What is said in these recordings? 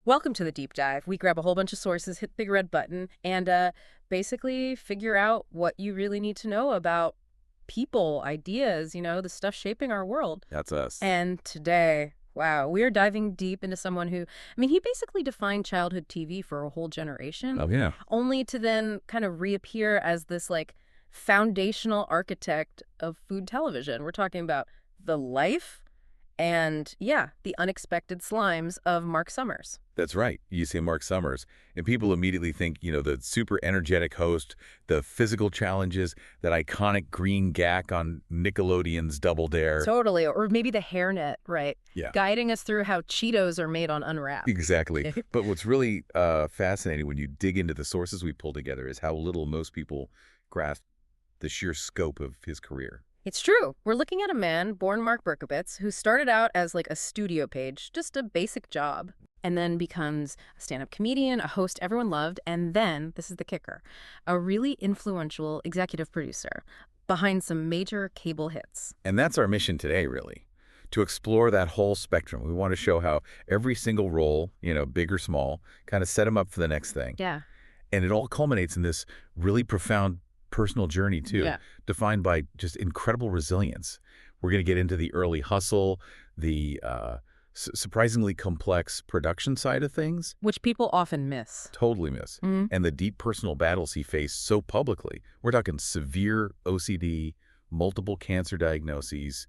Welcome to the deep dive. We grab a whole bunch of sources, hit the big red button, and basically figure out what you really need to know about people, ideas, the stuff shaping our world. That's us. And today, wow, we are diving deep into someone who, he basically defined childhood TV for a whole generation. Oh, yeah. Only to then kind of reappear as this, foundational architect of food television. We're talking about the life and, the unexpected slimes of Marc Summers. That's right. You say Marc Summers, and people immediately think, the super energetic host, the physical challenges, that iconic green gack on Nickelodeon's Double Dare. Totally. Or maybe the hairnet, right? Yeah. Guiding us through how Cheetos are made on Unwrapped. Exactly. But what's really fascinating when you dig into the sources we pulled together is how little most people grasp the sheer scope of his career. It's true. We're looking at a man, born Mark Berkowitz, who started out as a studio page, just a basic job, and then becomes a stand-up comedian, a host everyone loved, and then, this is the kicker, a really influential executive producer behind some major cable hits. And that's our mission today, really, to explore that whole spectrum. We want to show how every single role, big or small, kind of set him up for the next thing. Yeah. And it all culminates in this really profound personal journey, too, defined by just incredible resilience. We're going to get into the early hustle, the surprisingly complex production side of things. Which people often miss. Totally miss. And the deep personal battles he faced so publicly. We're talking severe OCD, multiple cancer diagnoses.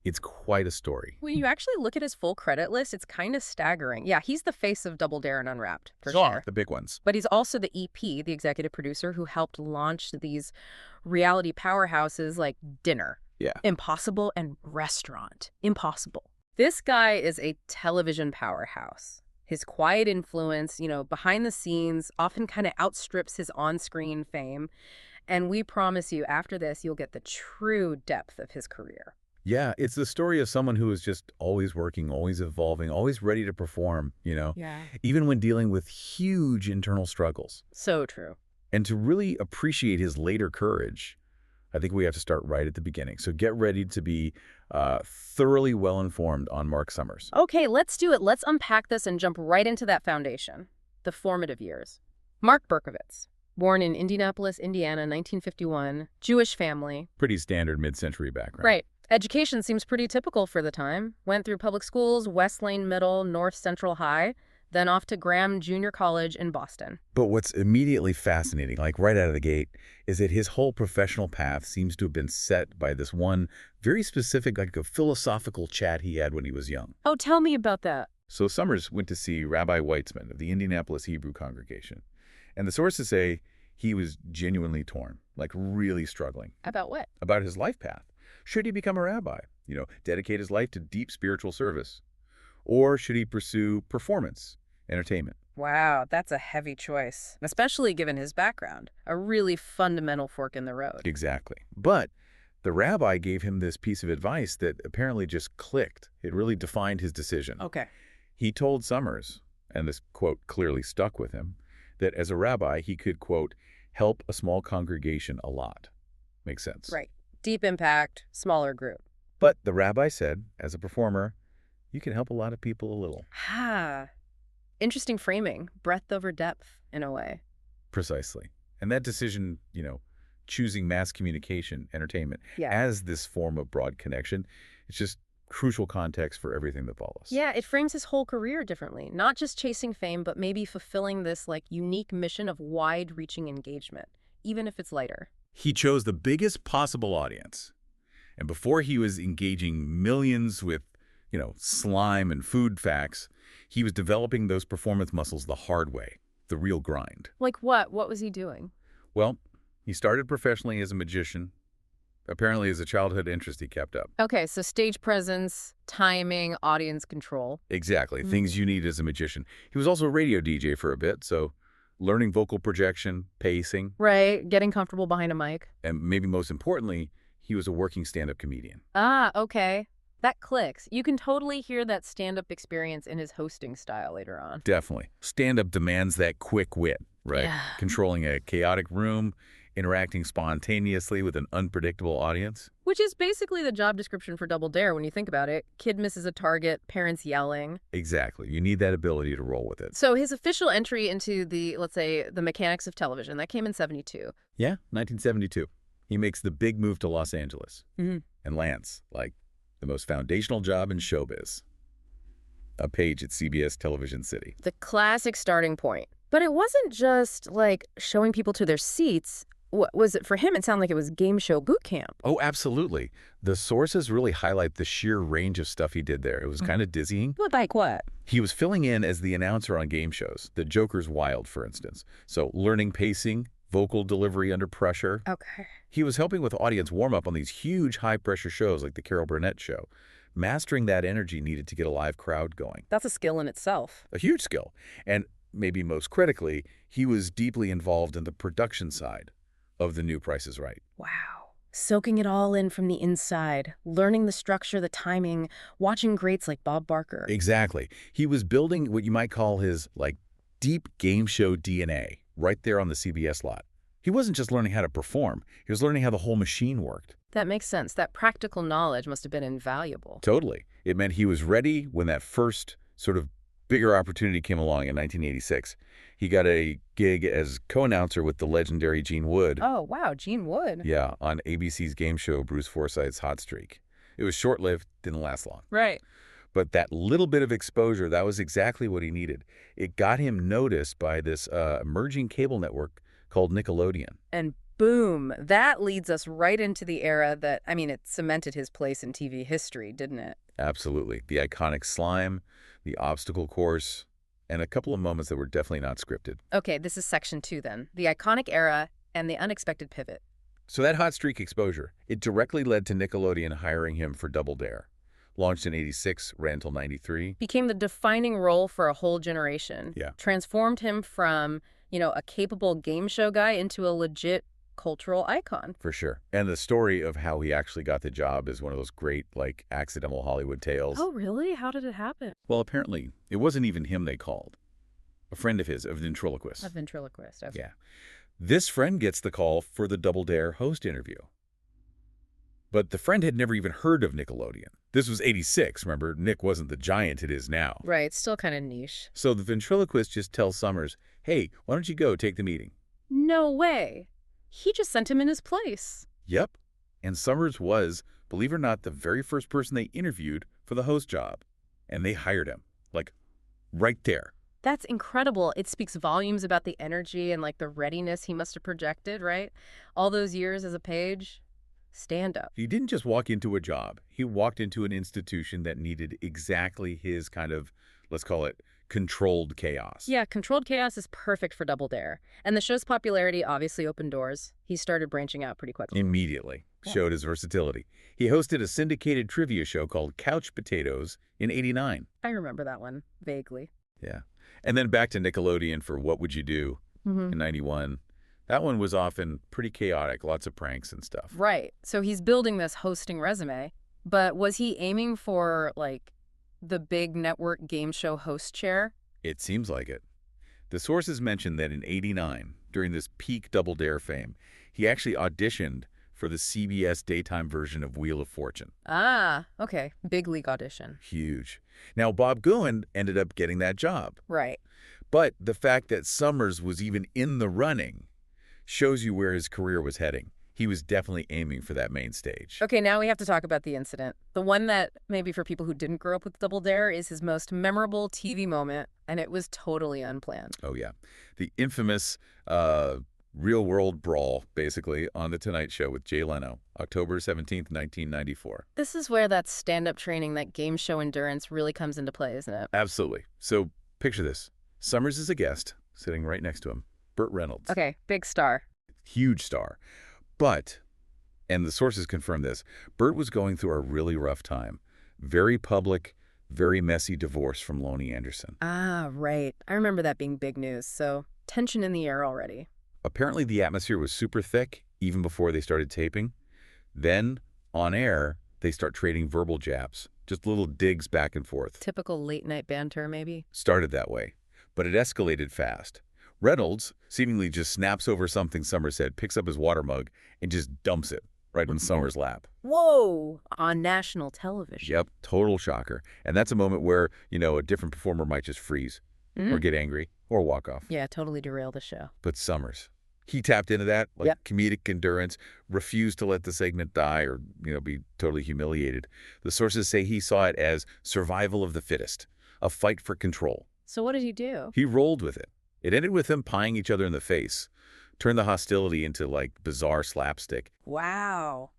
It's quite a story. When you actually look at his full credit list, it's kind of staggering. Yeah, he's the face of Double Dare and Unwrapped, for sure. The big ones. But he's also the EP, the executive producer, who helped launch these reality powerhouses like Dinner, Impossible, and Restaurant. Impossible. This guy is a television powerhouse. His quiet influence, behind the scenes, often kind of outstrips his on-screen fame. And we promise you, after this, you'll get the true depth of his career. Yeah, it's the story of someone who is just always working, always evolving, always ready to perform, even when dealing with huge internal struggles. So true. And to really appreciate his later courage, I think we have to start right at the beginning. So get ready to be thoroughly well-informed on Marc Summers. Okay, let's do it. Let's unpack this and jump right into that foundation, the formative years. Mark Berkowitz, born in Indianapolis, Indiana, 1951, Jewish family. Pretty standard mid-century background. Right. Education seems pretty typical for the time. Went through public schools, West Lane Middle, North Central High, then off to Graham Junior College in Boston. But what's immediately fascinating, right out of the gate, is that his whole professional path seems to have been set by this one very specific, a philosophical chat he had when he was young. Oh, tell me about that. So Summers went to see Rabbi Weitzman of the Indianapolis Hebrew congregation. And the sources say he was genuinely torn, really struggling. About what? About his life path. Should he become a rabbi, dedicate his life to deep spiritual service? Or should he pursue performance, entertainment? Wow, that's a heavy choice, especially given his background. A really fundamental fork in the road. Exactly. But the rabbi gave him this piece of advice that apparently just clicked. It really defined his decision. Okay. He told Summers, and this quote clearly stuck with him, that as a rabbi, he could, quote, help a small congregation a lot. Makes sense. Right. Deep impact, smaller group. But the rabbi said, as a performer, you can help a lot of people a little. Interesting framing. Breadth over depth, in a way. Precisely. And that decision, choosing mass communication, entertainment, as this form of broad connection, it's just crucial context for everything that follows. Yeah, it frames his whole career differently. Not just chasing fame, but maybe fulfilling this, unique mission of wide-reaching engagement, even if it's lighter. He chose the biggest possible audience. And before he was engaging millions with, slime and food facts, he was developing those performance muscles the hard way, the real grind. Like what? What was he doing? Well, he started professionally as a magician. Apparently, as a childhood interest he kept up. Okay, so stage presence, timing, audience control. Exactly, things you need as a magician. He was also a radio DJ for a bit, so learning vocal projection, pacing. Right, getting comfortable behind a mic. And maybe most importantly, he was a working stand-up comedian. Okay. That clicks. You can totally hear that stand-up experience in his hosting style later on. Definitely. Stand-up demands that quick wit, right? Yeah. Controlling a chaotic room, interacting spontaneously with an unpredictable audience. Which is basically the job description for Double Dare when you think about it. Kid misses a target, parents yelling. Exactly. You need that ability to roll with it. So his official entry into the, let's say, the mechanics of television, that came in 72. Yeah, 1972. He makes the big move to Los Angeles and lands, like, the most foundational job in showbiz. A page at CBS Television City. The classic starting point. But it wasn't just, like, showing people to their seats. What was it for him? It sounded like it was game show boot camp. Oh, absolutely. The sources really highlight the sheer range of stuff he did there. It was kind of dizzying. Like what? He was filling in as the announcer on game shows, The Joker's Wild, for instance. So learning pacing, vocal delivery under pressure. Okay. He was helping with audience warm-up on these huge high-pressure shows like the Carol Burnett Show. Mastering that energy needed to get a live crowd going. That's a skill in itself. A huge skill. And maybe most critically, he was deeply involved in the production side of The New Price is Right. Wow. Soaking it all in from the inside, learning the structure, the timing, watching greats like Bob Barker. Exactly. He was building what you might call his, like, deep game show DNA right there on the CBS lot. He wasn't just learning how to perform. He was learning how the whole machine worked. That makes sense. That practical knowledge must have been invaluable. Totally. It meant he was ready when that first sort of bigger opportunity came along in 1986. He got a gig as co-announcer with the legendary Gene Wood. Oh, wow, Gene Wood. Yeah, on ABC's game show Bruce Forsyth's Hot Streak. It was short-lived, didn't last long. Right. But that little bit of exposure, that was exactly what he needed. It got him noticed by this emerging cable network called Nickelodeon. And boom, that leads us right into the era that, I mean, it cemented his place in TV history, didn't it? Absolutely. The iconic slime, the obstacle course, and a couple of moments that were definitely not scripted. Okay, this is section 2 then. The iconic era and the unexpected pivot. So that hot streak exposure, it directly led to Nickelodeon hiring him for Double Dare. Launched in 86, ran till 93. Became the defining role for a whole generation. Yeah. Transformed him from, a capable game show guy into a legit cultural icon. For sure. And the story of how he actually got the job is one of those great, like, accidental Hollywood tales. Oh, really? How did it happen? Well, apparently, it wasn't even him they called. A friend of his, a ventriloquist. A ventriloquist, okay. Yeah. This friend gets the call for the Double Dare host interview. But the friend had never even heard of Nickelodeon. This was 86, remember? Nick wasn't the giant it is now. Right, still kind of niche. So the ventriloquist just tells Summers, hey, why don't you go take the meeting? No way. He just sent him in his place. Yep. And Summers was, believe it or not, the very first person they interviewed for the host job. And they hired him. Like, right there. That's incredible. It speaks volumes about the energy and, like, the readiness he must have projected, right? All those years as a page. Stand up. He didn't just walk into a job. He walked into an institution that needed exactly his kind of, let's call it, controlled chaos. Yeah, controlled chaos is perfect for Double Dare. And the show's popularity obviously opened doors. He started branching out pretty quickly. Immediately. Yeah. Showed his versatility. He hosted a syndicated trivia show called Couch Potatoes in 89. I remember that one, vaguely. Yeah. And then back to Nickelodeon for What Would You Do in 91. That one was often pretty chaotic, lots of pranks and stuff. Right. So he's building this hosting resume, but was he aiming for, like, the big network game show host chair? It seems like it. The sources mention that in 89, during this peak Double Dare fame, he actually auditioned for the CBS daytime version of Wheel of Fortune. Ah, okay. Big league audition. Huge. Now, Bob Goen ended up getting that job. Right. But the fact that Summers was even in the running shows you where his career was heading. He was definitely aiming for that main stage. Okay, now we have to talk about the incident. The one that, maybe for people who didn't grow up with Double Dare, is his most memorable TV moment, and it was totally unplanned. Oh, yeah. The infamous real-world brawl, basically, on The Tonight Show with Jay Leno, October 17th, 1994. This is where that stand-up training, that game show endurance really comes into play, isn't it? Absolutely. So picture this. Summers is a guest, sitting right next to him. Burt Reynolds. Okay, big star. Huge star. But, and the sources confirm this, Burt was going through a really rough time. Very public, very messy divorce from Lonnie Anderson. Ah, right. I remember that being big news, so tension in the air already. Apparently the atmosphere was super thick, even before they started taping. Then, on air, they start trading verbal jabs. Just little digs back and forth. Typical late-night banter, maybe? Started that way. But it escalated fast. Reynolds seemingly just snaps over something Summers said, picks up his water mug, and just dumps it right in Summers' lap. Whoa! On national television. Yep, total shocker. And that's a moment where, a different performer might just freeze or get angry or walk off. Yeah, totally derail the show. But Summers, he tapped into that, comedic endurance, refused to let the segment die or, be totally humiliated. The sources say he saw it as survival of the fittest, a fight for control. So what did he do? He rolled with it. It ended with them pieing each other in the face, turned the hostility into, bizarre slapstick. Wow.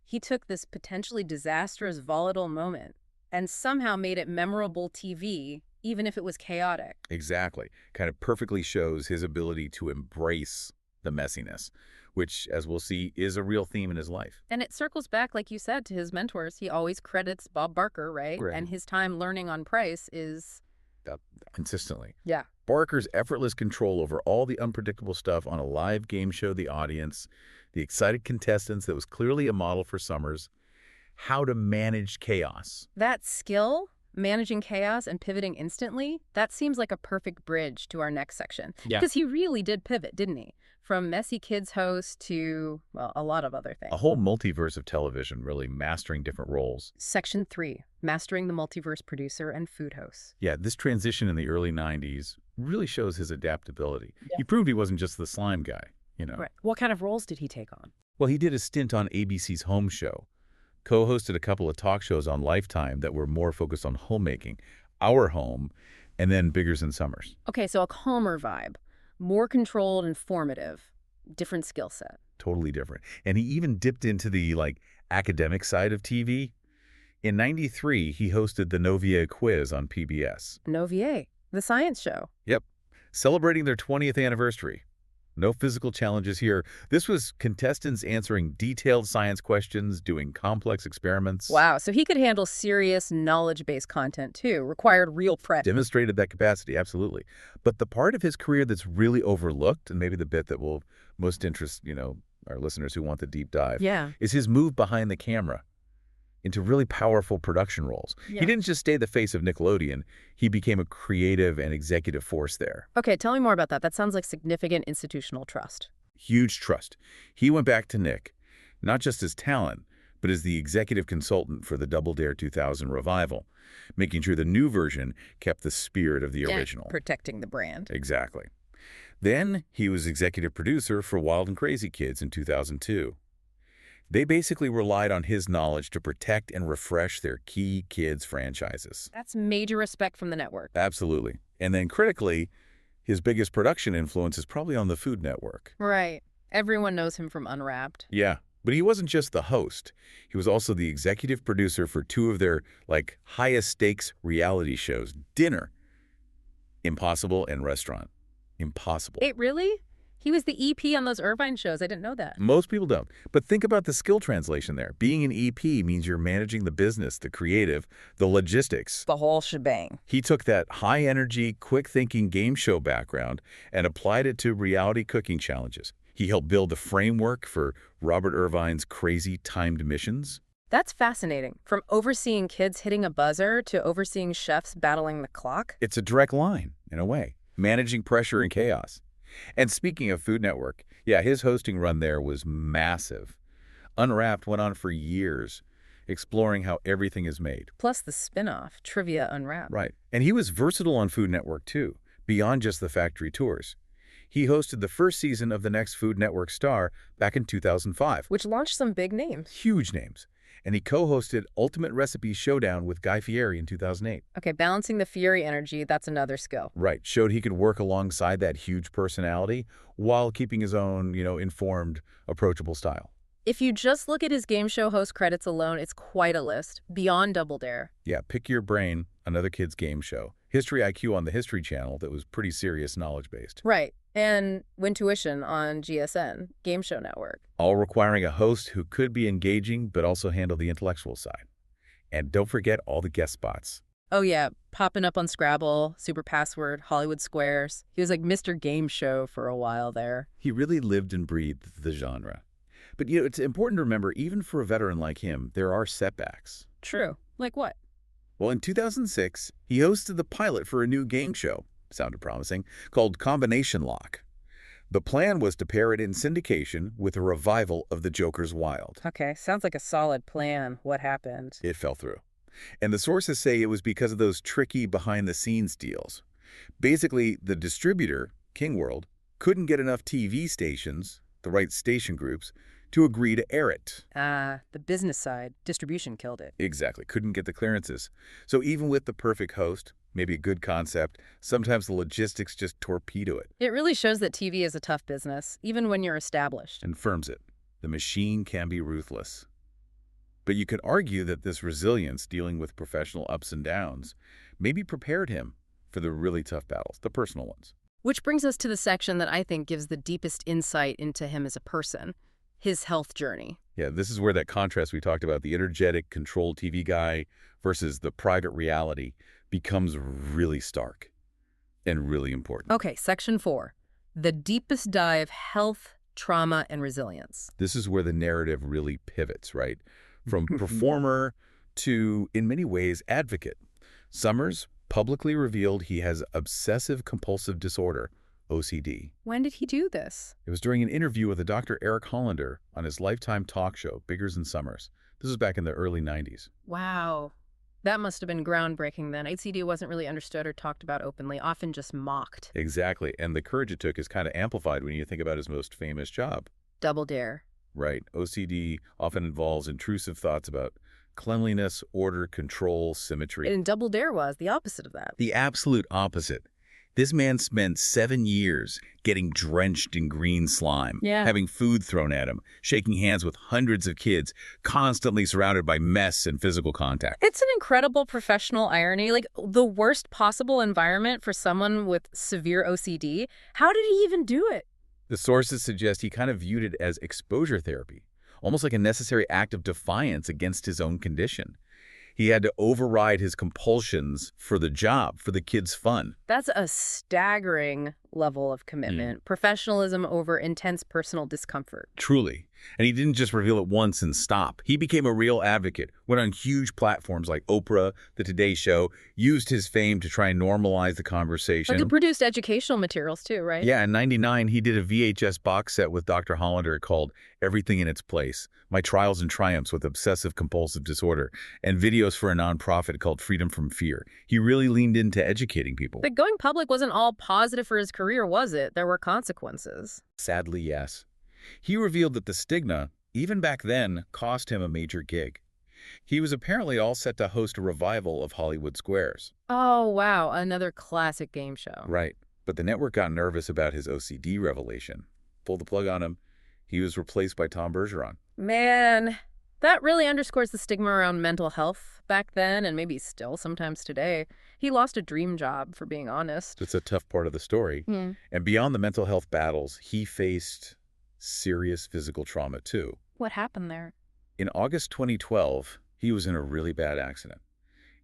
He took this potentially disastrous, volatile moment and somehow made it memorable TV, even if it was chaotic. Exactly. Kind of perfectly shows his ability to embrace the messiness, which, as we'll see, is a real theme in his life. And it circles back, like you said, to his mentors. He always credits Bob Barker, right? And his time learning on Price is... consistently. Yeah. Barker's effortless control over all the unpredictable stuff on a live game show, the audience, the excited contestants, that was clearly a model for Summers. How to manage chaos. That skill, managing chaos and pivoting instantly, that seems like a perfect bridge to our next section. Yeah. Because he really did pivot, didn't he? From messy kids host to, well, a lot of other things. A whole multiverse of television, really mastering different roles. Section 3, mastering the multiverse producer and food host. Yeah, this transition in the early 90s really shows his adaptability. Yeah. He proved he wasn't just the slime guy, Right. What kind of roles did he take on? Well, he did a stint on ABC's Home Show, co-hosted a couple of talk shows on Lifetime that were more focused on homemaking, Our Home, and then Biggers and Summers. Okay, so a calmer vibe. More controlled, informative, different skill set. Totally different. And he even dipped into the, academic side of TV. In '93, he hosted the Novier quiz on PBS. Novier, the science show. Yep. Celebrating their 20th anniversary. No physical challenges here. This was contestants answering detailed science questions, doing complex experiments. Wow, so he could handle serious knowledge-based content too, required real prep. Demonstrated that capacity, absolutely. But the part of his career that's really overlooked, and maybe the bit that will most interest, our listeners who want the deep dive, is his move behind the camera into really powerful production roles. Yeah. He didn't just stay the face of Nickelodeon. He became a creative and executive force there. Okay, tell me more about that. That sounds like significant institutional trust. Huge trust. He went back to Nick, not just as talent, but as the executive consultant for the Double Dare 2000 revival, making sure the new version kept the spirit of the original. Protecting the brand. Exactly. Then he was executive producer for Wild and Crazy Kids in 2002. They basically relied on his knowledge to protect and refresh their key kids franchises. That's major respect from the network. Absolutely. And then critically, his biggest production influence is probably on the Food Network. Right. Everyone knows him from Unwrapped. Yeah. But he wasn't just the host. He was also the executive producer for two of their, highest stakes reality shows, Dinner, Impossible, and Restaurant. Impossible. Wait, really? He was the EP on those Irvine shows. I didn't know that. Most people don't. But think about the skill translation there. Being an EP means you're managing the business, the creative, the logistics. The whole shebang. He took that high-energy, quick-thinking game show background and applied it to reality cooking challenges. He helped build the framework for Robert Irvine's crazy timed missions. That's fascinating. From overseeing kids hitting a buzzer to overseeing chefs battling the clock. It's a direct line, in a way. Managing pressure and chaos. And speaking of Food Network, his hosting run there was massive. Unwrapped went on for years, exploring how everything is made. Plus the spin-off, Trivia Unwrapped. Right. And he was versatile on Food Network, too, beyond just the factory tours. He hosted the first season of The Next Food Network Star back in 2005. Which launched some big names. Huge names. And he co-hosted Ultimate Recipe Showdown with Guy Fieri in 2008. Okay, balancing the Fieri energy, that's another skill. Right. Showed he could work alongside that huge personality while keeping his own, informed, approachable style. If you just look at his game show host credits alone, it's quite a list, beyond Double Dare. Yeah, Pick Your Brain, another kid's game show. History IQ on the History Channel that was pretty serious knowledge-based. Right. And Wintuition on GSN, Game Show Network. All requiring a host who could be engaging but also handle the intellectual side. And don't forget all the guest spots. Oh, yeah. Popping up on Scrabble, Super Password, Hollywood Squares. He was like Mr. Game Show for a while there. He really lived and breathed the genre. But, it's important to remember, even for a veteran like him, there are setbacks. True. Like what? Well, in 2006, he hosted the pilot for a new game show, sounded promising, called Combination Lock. The plan was to pair it in syndication with a revival of The Joker's Wild. Okay, sounds like a solid plan. What happened? It fell through. And the sources say it was because of those tricky behind-the-scenes deals. Basically, the distributor, King World, couldn't get enough TV stations, the right station groups, to agree to air it. The business side, distribution killed it. Exactly, couldn't get the clearances. So even with the perfect host, maybe a good concept, sometimes the logistics just torpedo it. It really shows that TV is a tough business, even when you're established. And firms it. The machine can be ruthless. But you could argue that this resilience dealing with professional ups and downs maybe prepared him for the really tough battles, the personal ones. Which brings us to the section that I think gives the deepest insight into him as a person, his health journey. Yeah, this is where that contrast we talked about, the energetic, controlled TV guy versus the private reality, becomes really stark and really important. Okay, section 4, the deepest dive: health, trauma, and resilience. This is where the narrative really pivots, right? From performer to, in many ways, advocate. Summers publicly revealed he has obsessive-compulsive disorder, OCD. When did he do this? It was during an interview with a Dr. Eric Hollander on his Lifetime talk show, Biggers and Summers. This was back in the early 90s. Wow. That must have been groundbreaking then. OCD wasn't really understood or talked about openly, often just mocked. Exactly. And the courage it took is kind of amplified when you think about his most famous job. Double Dare. Right. OCD often involves intrusive thoughts about cleanliness, order, control, symmetry. And Double Dare was the opposite of that. The absolute opposite. This man spent 7 years getting drenched in green slime, having food thrown at him, shaking hands with hundreds of kids, constantly surrounded by mess and physical contact. It's an incredible professional irony, like the worst possible environment for someone with severe OCD. How did he even do it? The sources suggest he kind of viewed it as exposure therapy, almost like a necessary act of defiance against his own condition. He had to override his compulsions for the job, for the kids' fun. That's a staggering level of commitment. Professionalism over intense personal discomfort. Truly. And he didn't just reveal it once and stop. He became a real advocate, went on huge platforms like Oprah, The Today Show, used his fame to try and normalize the conversation. Like, he produced educational materials too, right? Yeah, in '99, he did a VHS box set with Dr. Hollander called Everything in Its Place, My Trials and Triumphs with Obsessive-Compulsive Disorder, and videos for a nonprofit called Freedom from Fear. He really leaned into educating people. But going public wasn't all positive for his career, was it? There were consequences. Sadly, yes. He revealed that the stigma, even back then, cost him a major gig. He was apparently all set to host a revival of Hollywood Squares. Oh, wow. Another classic game show. Right. But the network got nervous about his OCD revelation. Pulled the plug on him. He was replaced by Tom Bergeron. Man, that really underscores the stigma around mental health back then, and maybe still sometimes today. He lost a dream job, for being honest. It's a tough part of the story. And beyond the mental health battles, he faced serious physical trauma too. What happened there? In August 2012, he was in a really bad accident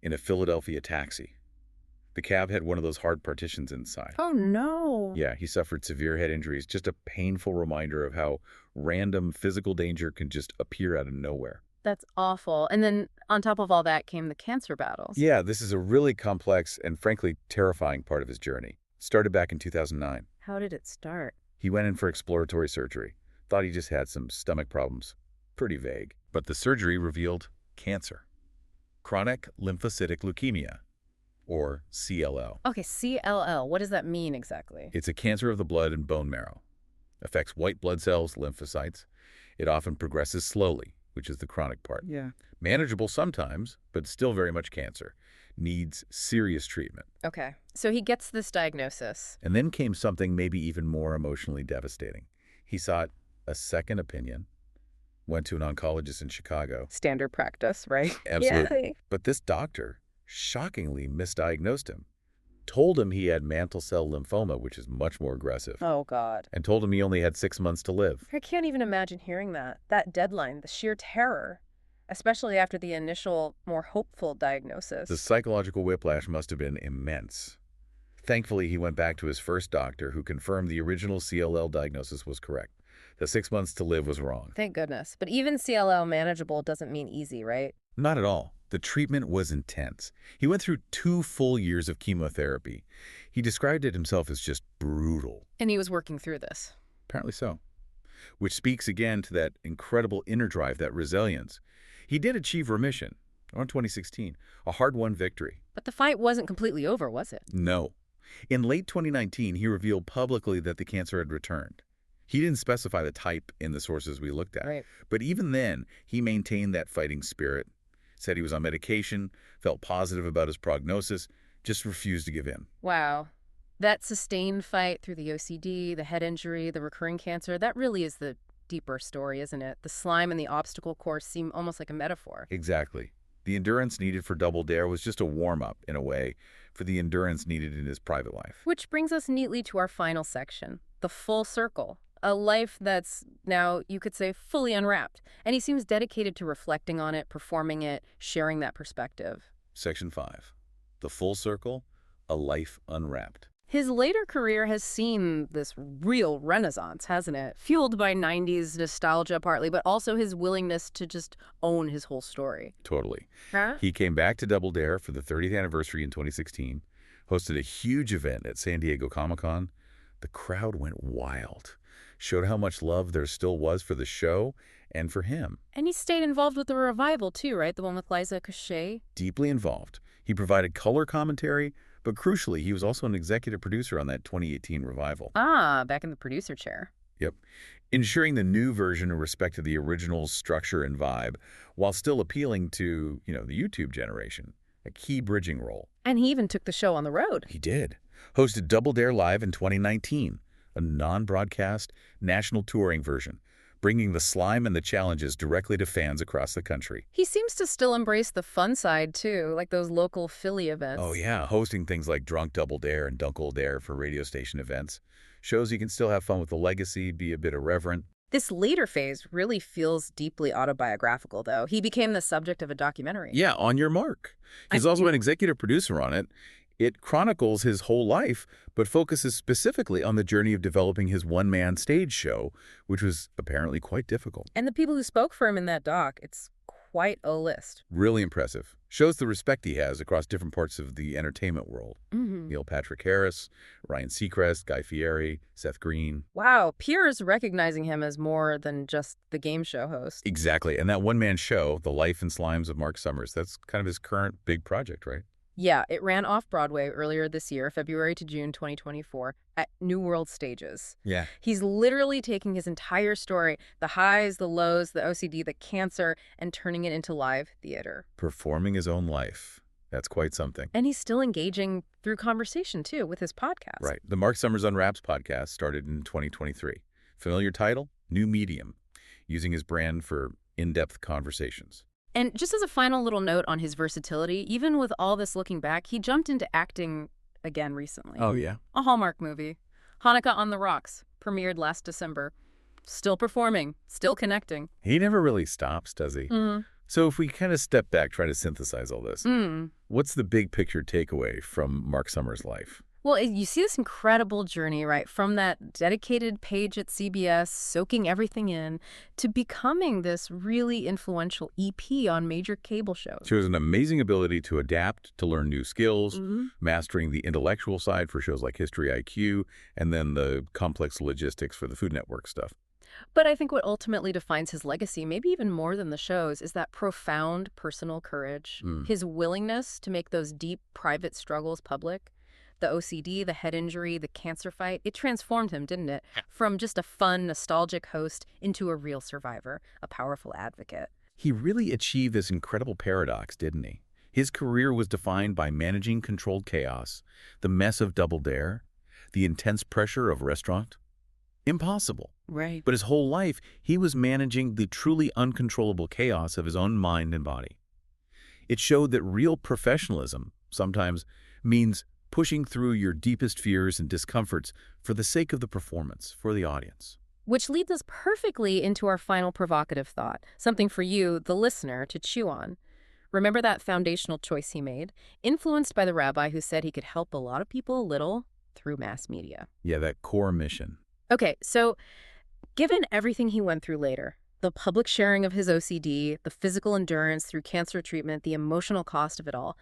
in a Philadelphia taxi. The cab had one of those hard partitions inside. Oh, no. Yeah, he suffered severe head injuries, just a painful reminder of how random physical danger can just appear out of nowhere. That's awful. And then on top of all that came the cancer battles. Yeah, this is a really complex and frankly terrifying part of his journey. It started back in 2009. How did it start? He went in for exploratory surgery. Thought he just had some stomach problems. Pretty vague. But the surgery revealed cancer. Chronic lymphocytic leukemia, or CLL. Okay, CLL. What does that mean exactly? It's a cancer of the blood and bone marrow. Affects white blood cells, lymphocytes. It often progresses slowly, which is the chronic part. Yeah. Manageable sometimes, but still very much cancer. Needs serious treatment. Okay, so he gets this diagnosis. And then came something maybe even more emotionally devastating. He sought a second opinion, went to an oncologist in Chicago. Standard practice, right? Absolutely. Yeah. But this doctor shockingly misdiagnosed him. Told him he had mantle cell lymphoma, which is much more aggressive. Oh, God. And told him he only had 6 months to live. I can't even imagine hearing that. That deadline, the sheer terror. Especially after the initial, more hopeful diagnosis. The psychological whiplash must have been immense. Thankfully, he went back to his first doctor, who confirmed the original CLL diagnosis was correct. The 6 months to live was wrong. Thank goodness. But even CLL manageable doesn't mean easy, right? Not at all. The treatment was intense. He went through 2 full years of chemotherapy. He described it himself as just brutal. And he was working through this. Apparently so. Which speaks again to that incredible inner drive, that resilience. He did achieve remission in 2016, a hard-won victory. But the fight wasn't completely over, was it? No. In late 2019, he revealed publicly that the cancer had returned. He didn't specify the type in the sources we looked at. Right. But even then, he maintained that fighting spirit, said he was on medication, felt positive about his prognosis, just refused to give in. Wow. That sustained fight through the OCD, the head injury, the recurring cancer, that really is the deeper story, isn't it? The slime and the obstacle course seem almost like a metaphor. Exactly. The endurance needed for Double Dare was just a warm-up, in a way, for the endurance needed in his private life. Which brings us neatly to our final section, the full circle. A life that's now, you could say, fully unwrapped. And he seems dedicated to reflecting on it, performing it, sharing that perspective. Section 5. The full circle, a life unwrapped. His later career has seen this real renaissance, hasn't it? Fueled by 90s nostalgia partly, but also his willingness to just own his whole story. Totally. Huh? He came back to Double Dare for the 30th anniversary in 2016, hosted a huge event at San Diego Comic-Con. The crowd went wild. Showed how much love there still was for the show and for him. And he stayed involved with the revival, too, right? The one with Liza Cochet? Deeply involved. He provided color commentary, but crucially, he was also an executive producer on that 2018 revival. Ah, back in the producer chair. Yep. Ensuring the new version respected the original's structure and vibe, while still appealing to, the YouTube generation. A key bridging role. And he even took the show on the road. He did. Hosted Double Dare Live in 2019. A non-broadcast, national touring version, bringing the slime and the challenges directly to fans across the country. He seems to still embrace the fun side, too, like those local Philly events. Oh, yeah, hosting things like Drunk Double Dare and Dunkle Dare for radio station events. Shows he can still have fun with the legacy, be a bit irreverent. This later phase really feels deeply autobiographical, though. He became the subject of a documentary. Yeah, On Your Mark. He's also an executive producer on it. It chronicles his whole life, but focuses specifically on the journey of developing his one-man stage show, which was apparently quite difficult. And the people who spoke for him in that doc, it's quite a list. Really impressive. Shows the respect he has across different parts of the entertainment world. Neil Patrick Harris, Ryan Seacrest, Guy Fieri, Seth Green. Wow, peers recognizing him as more than just the game show host. Exactly. And that one-man show, The Life and Slimes of Marc Summers, that's kind of his current big project, right? Yeah, it ran off-Broadway earlier this year, February to June 2024, at New World Stages. Yeah. He's literally taking his entire story, the highs, the lows, the OCD, the cancer, and turning it into live theater. Performing his own life. That's quite something. And he's still engaging through conversation, too, with his podcast. Right. The Marc Summers Unwrapped podcast started in 2023. Familiar title? New medium. Using his brand for in-depth conversations. And just as a final little note on his versatility, even with all this looking back, he jumped into acting again recently. Oh, yeah? A Hallmark movie. Hanukkah on the Rocks, premiered last December. Still performing, still connecting. He never really stops, does he? So if we kind of step back, try to synthesize all this, what's the big picture takeaway from Marc Summers' life? Well, you see this incredible journey, right, from that dedicated page at CBS, soaking everything in, to becoming this really influential EP on major cable shows. She has an amazing ability to adapt, to learn new skills, mastering the intellectual side for shows like History IQ, and then the complex logistics for the Food Network stuff. But I think what ultimately defines his legacy, maybe even more than the shows, is that profound personal courage, his willingness to make those deep private struggles public. The OCD, the head injury, the cancer fight, it transformed him, didn't it? From just a fun, nostalgic host into a real survivor, a powerful advocate. He really achieved this incredible paradox, didn't he? His career was defined by managing controlled chaos, the mess of Double Dare, the intense pressure of restaurant. Impossible. Right. But his whole life, he was managing the truly uncontrollable chaos of his own mind and body. It showed that real professionalism sometimes means pushing through your deepest fears and discomforts for the sake of the performance, for the audience. Which leads us perfectly into our final provocative thought, something for you, the listener, to chew on. Remember that foundational choice he made, influenced by the rabbi who said he could help a lot of people a little through mass media. Yeah, that core mission. Okay, so given everything he went through later, The public sharing of his OCD, the physical endurance through cancer treatment, the emotional cost of it all.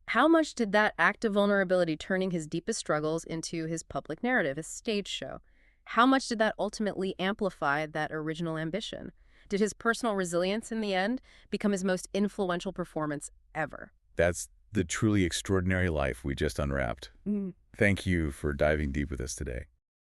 How much did that act of vulnerability, turning his deepest struggles into his public narrative, his stage show? How much did that ultimately amplify that original ambition? Did his personal resilience in the end become his most influential performance ever? That's the truly extraordinary life we just unwrapped. Thank you for diving deep with us today.